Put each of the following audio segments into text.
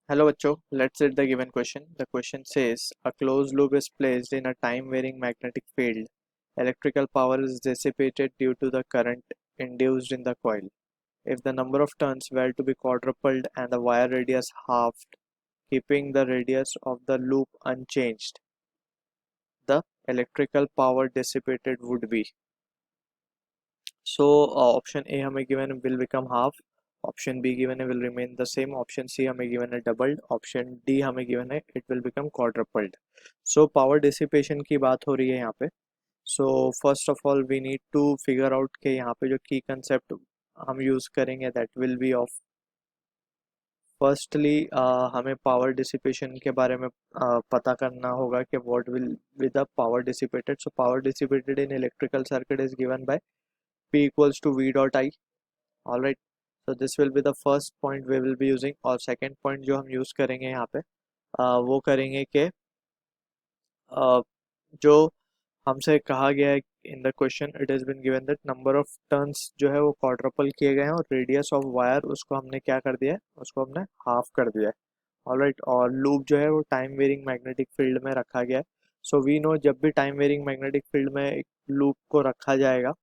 Hello बच्चों, let's read the given question. The question says a closed loop is placed in a time varying magnetic field. Electrical power is dissipated due to the current induced in the coil. If the number of turns were to be quadrupled and the wire radius halved, keeping the radius of the loop unchanged, the electrical power dissipated would be. So option A हमें given will become half, option B given है will remain the same, option C हमें given है doubled, option D हमें given है it will become quadrupled. So power dissipation की बात हो रही है यहाँ पे. So first of all we need to figure out कि यहाँ पे जो key concept हम use करेंगे that will be of firstly हमें power dissipation के बारे में पता करना होगा कि what will be the power dissipated. So power dissipated in electrical circuit is given by P equals to V dot I. Alright, so this will be the first point we will be using. और second point जो हम use करेंगे यहाँ पे वो करेंगे कि जो हमसे कहा गया है in the question it has been given that number of turns जो है वो क्वाड्रपल किए गए हैं और रेडियस ऑफ वायर उसको हमने क्या कर दिया है, उसको हमने हाफ कर दिया है. ऑलराइट, और लूप जो है वो टाइम वेरिंग मैग्नेटिक फील्ड में रखा गया है. सो वी नो जब भी टाइम वेरिंग मैग्नेटिक फील्ड में एक लूप को रखा जाएगा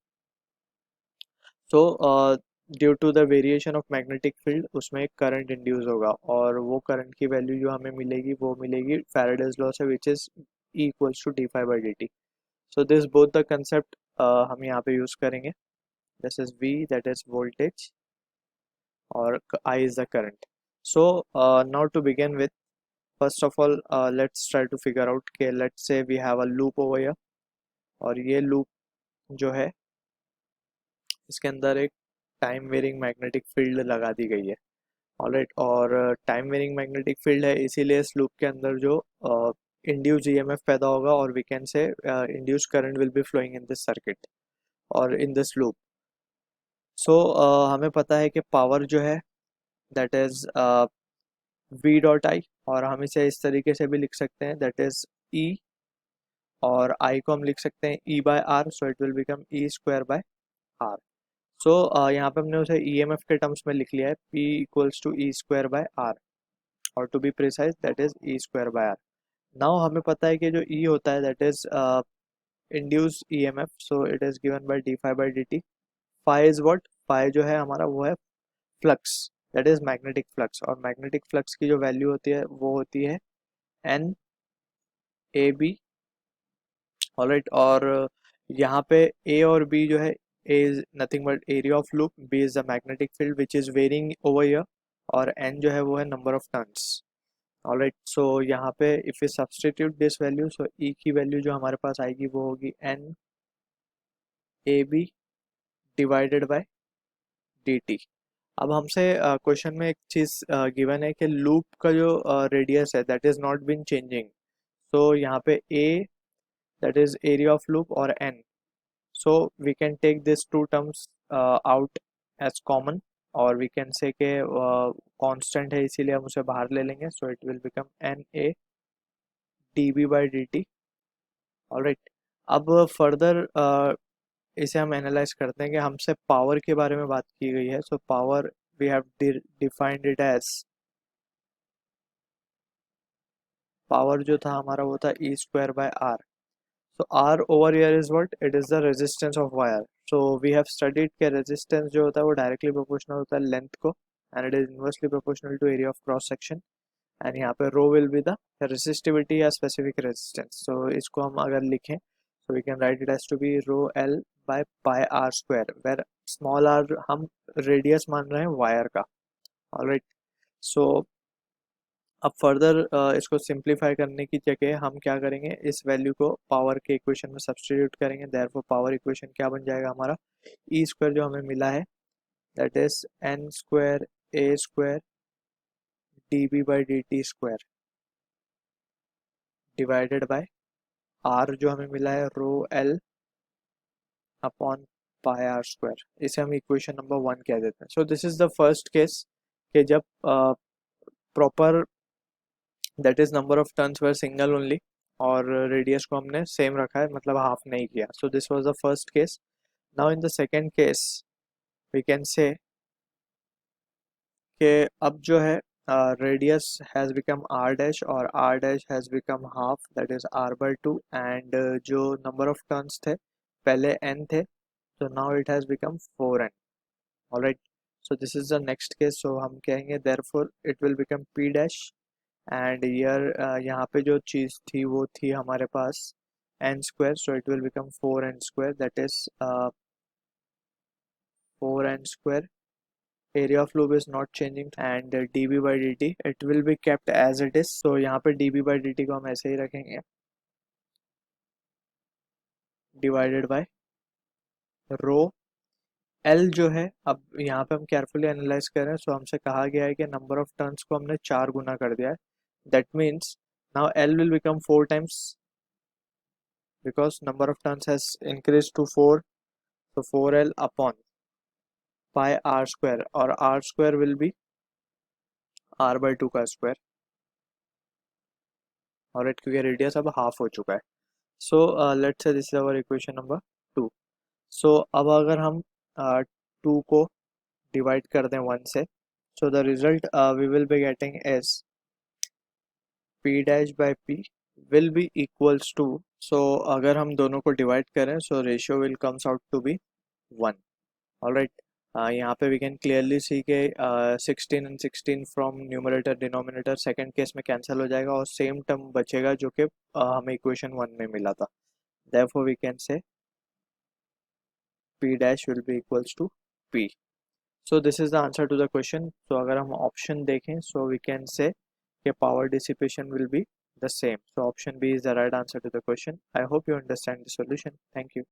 तो due to the variation of magnetic field उसमें एक करंट इंड्यूस होगा और वो करंट की वैल्यू जो हमें मिलेगी वो मिलेगी फैराडेज लॉ से which is E equals to D phi by D T. So this both the concept हम यहाँ पे यूज करेंगे. This is V that is voltage और I is the current. So now to begin with first of all let's try to figure out के let's say we have a loop over here और ये loop जो है इसके अंदर एक time varying magnetic field लगा दी गई है. ऑलराइट, और टाइम वेरिंग मैग्नेटिक फील्ड है इसीलिए इस लूप के अंदर जो इंड्यूस ईएमएफ पैदा होगा और we can say induced current will be flowing in this circuit और इन दिस लूप. सो हमें पता है कि पावर जो है that is V dot I और हम इसे इस तरीके से भी लिख सकते हैं दैट इज ई और आई को हम लिख सकते हैं E by R. So it will become E square by R. So यहाँ पे हमने उसे ईएमएफ के टर्म्स में लिख लिया है P equals to E square by R और to be precise that is E square by R. Now हमें पता है कि जो E होता है that is induced EMF. So it is given by D phi by D T. Phi is what, phi जो है हमारा वो है flux that is magnetic flux और मैग्नेटिक फ्लक्स की जो वैल्यू होती है वो होती है एन ए बी. ऑलराइट, और यहाँ पे A और B जो है A is nothing but area of loop, B is the magnetic field which is varying over here और N जो है वो है number of turns. ऑलराइट, सो यहाँ पे if we substitute this value so E की वैल्यू जो हमारे पास आएगी वो होगी N A B divided by dt. अब हमसे क्वेश्चन में एक चीज गिवन है कि लूप का जो रेडियस है that is not been changing. So यहाँ पे A that is area of loop और N. So we can take these two terms out as common और we can say कि constant है इसीलिए हम उसे बाहर ले लेंगे. So it will become NA dB by dt. Alright, अब further इसे हम एनालाइज करते हैं कि हमसे पावर के बारे में बात की गई है. So power we have defined it as power जो था हमारा वो था E square by R. So R over here is what? It is the resistance of wire. So we have studied कि resistance जो होता है वो directly proportional होता है length को and it is inversely proportional to area of cross section and यहाँ पे rho will be the resistivity या specific resistance. So इसको हम अगर लिखें so we can write it as to be rho L by pi R square where small r हम radius मान रहे हैं wire का. Alright, so अब फर्दर इसको सिंप्लीफाई करने की जगह हम क्या करेंगे, इस वैल्यू को पावर के इक्वेशन में सब्स्टिट्यूट करेंगे. देयरफॉर पावर इक्वेशन क्या बन जाएगा हमारा, ई स्क्वायर जो हमें मिला है that is N square A square D B by D T square divided by R जो हमें मिला है rho L upon pi R square. इसे हम इक्वेशन नंबर 1 कह देते हैं. So this is the first case कि जब proper that is number of turns were single only और रेडियस को हमने सेम रखा है मतलब हाफ नहीं किया. So this was the first case. Now in the second case we can say कि अब जो है radius has become r dash और r dash has become half, that is r by 2, and जो number of turns थे पहले n थे, so now it has become 4n. Alright, so this is the next case. So हम कहेंगे therefore it will become p dash, and here यहाँ पे जो चीज़ थी वो थी हमारे पास n square, so it will become 4n square, that is 4n square. Area of loop is not changing, and dB by dt it will be kept as it is. So यहाँ पे dB by dt को हम ऐसे ही रखेंगे, divided by row L जो है, अब यहाँ पे हम केयरफुली एनालाइज कर रहे हैं. सो हमसे कहा गया है कि नंबर ऑफ टर्न्स को हमने 4 गुना कर दिया है. That means now L will become 4 times because number of turns has increase to 4. so 4L upon pi r square, और r square will be r by 2 का स्क्वायर. और क्योंकि रेडियस अब हाफ हो चुका है. So let's say this is our equation number 2. So अब अगर हम 2 को डिवाइड कर दें 1 से, so the result we will be getting is p dash by p will be equals to, so अगर हम दोनों को डिवाइड करें so ratio will comes out to be 1. alright, यहाँ पे we can clearly see के 16 and 16 from numerator denominator second case में cancel हो जाएगा और सेम टर्म बचेगा जो कि हमें इक्वेशन 1 में मिला था. therefore we can say p dash will be equals to p. So this is the answer to the question. So अगर हम option देखें, so we can say कि power dissipation will be the same. So option B is the right answer to the question. I hope you understand the solution. Thank you.